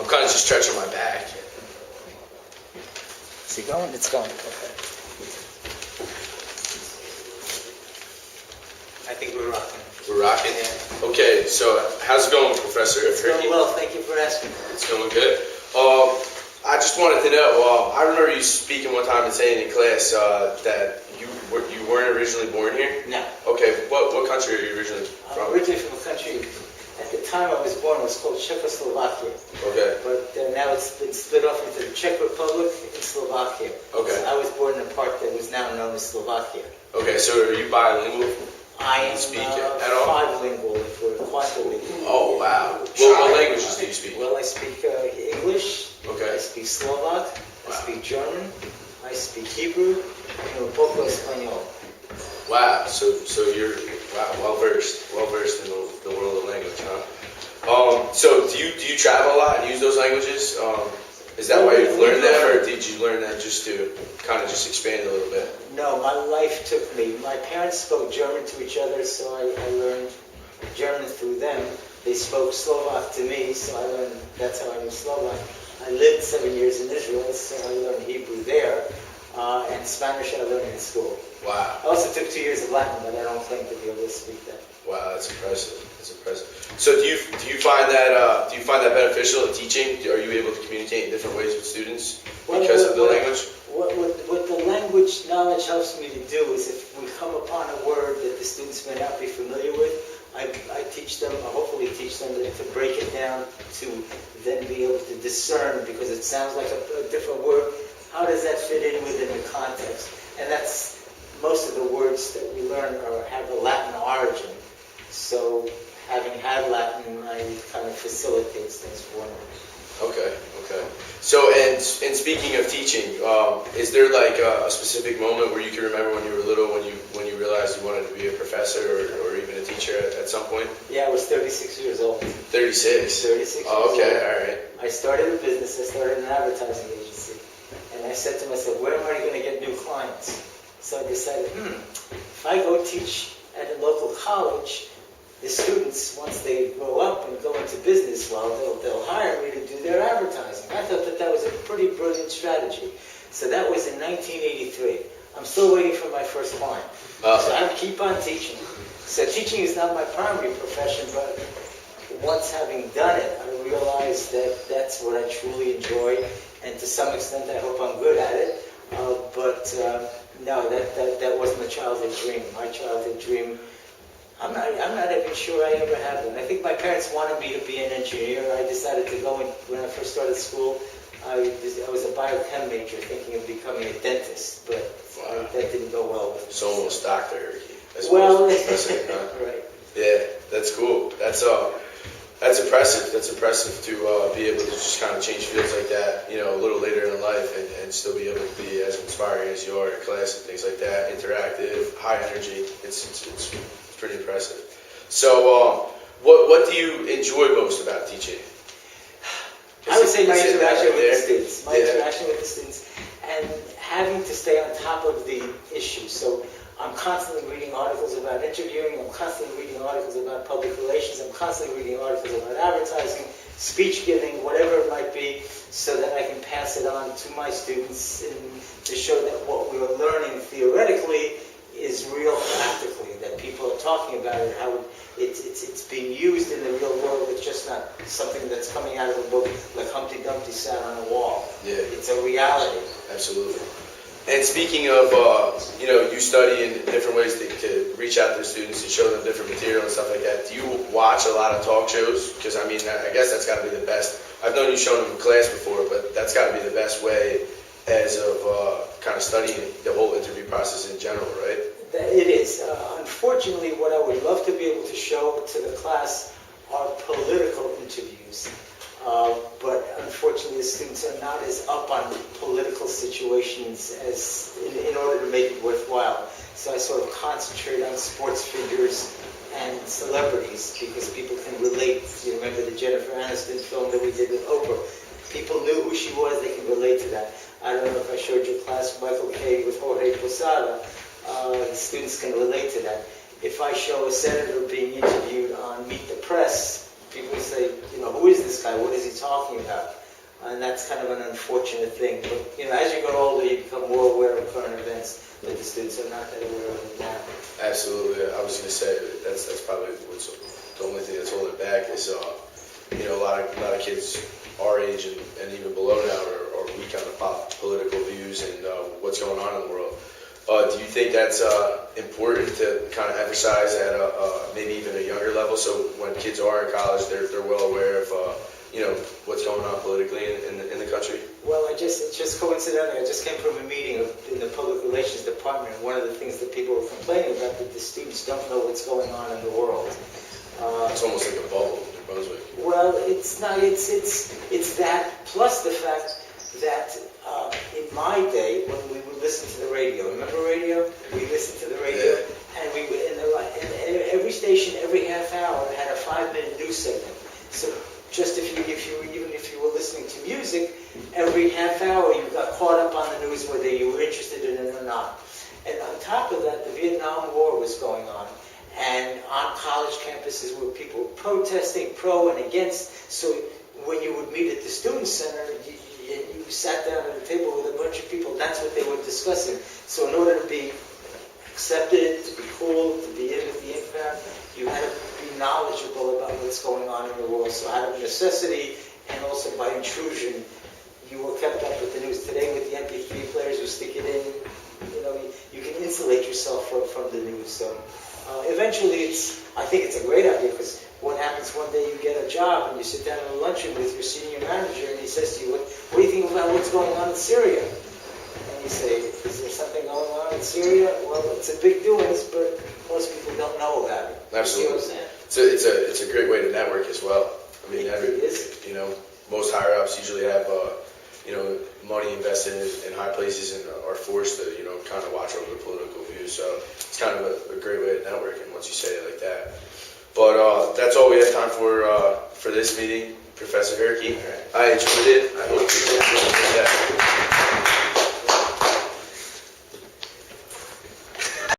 kind of just stretching my back. Is it going? It's going. Okay. I think we're rocking. We're rocking? Yeah. Okay, so how's it going, Professor? It's going well. Thank you for asking. It's going good. I just wanted to know, I remember you speaking one time and saying in class that you weren't originally born here? No. Okay, what country are you originally from? I'm originally from a country, at the time I was born, it was called Czechoslovakia. Okay. But now it's been split off into the Czech Republic and Slovakia. Okay. So I was born in a part that was now known as Slovakia. Okay, so are you bilingual? I am Speak it at all? bilingual, if we're quadrilingual. Oh, wow. What languages do you speak? Well, I speak English. Okay. I speak Slovak. I Wow. speak German. I speak Hebrew. And un poco español. Wow, so you're well versed in the world of language, huh? So do you travel a lot and use those languages? Is that why you've learned them, or did you learn that just to kind of just expand a little bit? No, my life took me. My parents spoke German to each other, so I learned German through them. They spoke Slovak to me, so I learned. That's how I knew Slovak. I lived 7 years in Israel, so I learned Hebrew there, and Spanish I learned in school. Wow. I also took 2 years of Latin, but I don't claim to be able to speak that. Wow, that's impressive. That's impressive. So do you find that beneficial in teaching? Are you able to communicate in different ways with students because of the language? What the language knowledge helps me to do is if we come upon a word that the students may not be familiar with, I teach them, I hopefully teach them to break it down to then be able to discern, because it sounds like a different word. How does that fit in within the context? And that's most of the words that we learn have a Latin origin. So having had Latin, I kind of facilitates things for me. Okay. So and speaking of teaching, is there like a specific moment where you can remember when you were little when you realized you wanted to be a professor or even a teacher at some point? Yeah, I was 36 years old. 36. 36 Oh, okay, years old. all right. I started a business. I started an advertising agency. And I said to myself, where am I going to get new clients? So I decided, if I go teach at a local college, the students, once they grow up and go into business, well, they'll hire me to do their advertising. I thought that was a pretty brilliant strategy. So that was in 1983. I'm still waiting for my first client. So I keep on teaching. So teaching is not my primary profession, but once having done it, I realized that that's what I truly enjoy, and to some extent I hope I'm good at it. No, that wasn't a childhood dream. My childhood dream, I'm not even sure I ever had one. I think my parents wanted me to be an engineer. I decided to go when I first started school. I was a biochem major, thinking of becoming a dentist, but that didn't go well with me. So almost doctor. Well, huh? Right. Yeah, that's cool. That's impressive. That's impressive to be able to just kind of change fields like that, a little later in life, and still be able to be as inspiring as you are in class and things like that. Interactive, high energy. It's pretty impressive. So, what do you enjoy most about teaching? I would say my interaction with the students. My Yeah. interaction with the students, and having to stay on top of the issues. So I'm constantly reading articles about interviewing. I'm constantly reading articles about public relations. I'm constantly reading articles about advertising, speech giving, whatever it might be, so that I can pass it on to my students and to show that what we're learning theoretically is real practically, that people are talking about it, how it's being used in the real world. It's just not something that's coming out of a book like Humpty Dumpty sat on a wall. Yeah. It's a reality. Absolutely. And speaking of, you study in different ways to reach out to the students and show them different material and stuff like that. Do you watch a lot of talk shows? Because, I guess that's got to be the best. I've known you shown them in class before, but that's got to be the best way as of kind of studying the whole interview process in general, right? It is. Unfortunately, what I would love to be able to show to the class are political interviews. But unfortunately, the students are not as up on political situations as in order to make it worthwhile. So I sort of concentrate on sports figures and celebrities because people can relate. You remember the Jennifer Aniston film that we did with Oprah? People knew who she was. They can relate to that. I don't know if I showed your class Michael Caine with Jorge Posada. Students can relate to that. If I show a senator being interviewed on Meet the Press, people say, who is this guy? What is he talking about? And that's kind of an unfortunate thing. But, as you grow older, you become more aware of current events that the students are not that aware of it now. Absolutely. I was going to say that's probably what's the only thing that's holding it back is a lot of kids our age and even below now are weak on the political views and what's going on in the world. Do you think that's important to kind of emphasize at maybe even a younger level, so when kids are in college, they're well aware of what's going on politically in the country? Well, just coincidentally, I just came from a meeting in the Public Relations Department, and one of the things that people were complaining about that the students don't know what's going on in the world. It's almost like a bubble in New Brunswick. Well, it's not. It's that plus the fact that in my day when we would listen to the radio, remember radio? We listened to the radio, Yeah. and we would and every station every half hour had a 5-minute news segment. So just even if you were listening to music, every half hour you got caught up on the news whether you were interested in it or not. And on top of that, the Vietnam War was going on. And on college campuses were people protesting pro and against. So when you would meet at the Student Center, you sat down at a table with a bunch of people. That's what they were discussing. So in order to be accepted, to be cool, to be in with the impact, you had to be knowledgeable about what's going on in the world. So out of necessity and also by intrusion, you were kept up with the news. Today with the MP3 players who stick it in, you can insulate yourself from the news. So eventually, I think it's a great idea, because what happens one day you get a job and you sit down at a luncheon with your senior manager and he says to you, what do you think about what's going on in Syria? And you say, is there something going on in Syria? Well, it's a big doings, but most people don't know about it. Absolutely. You see what I'm saying? It's a great way to network as well. I mean, It is. Most higher ups usually have money invested in high places and are forced to kind of watch over the political views. So it's kind of a great way to network, and once you say it like that. But that's all we have time for this meeting, Professor Herky. I enjoyed it. I hope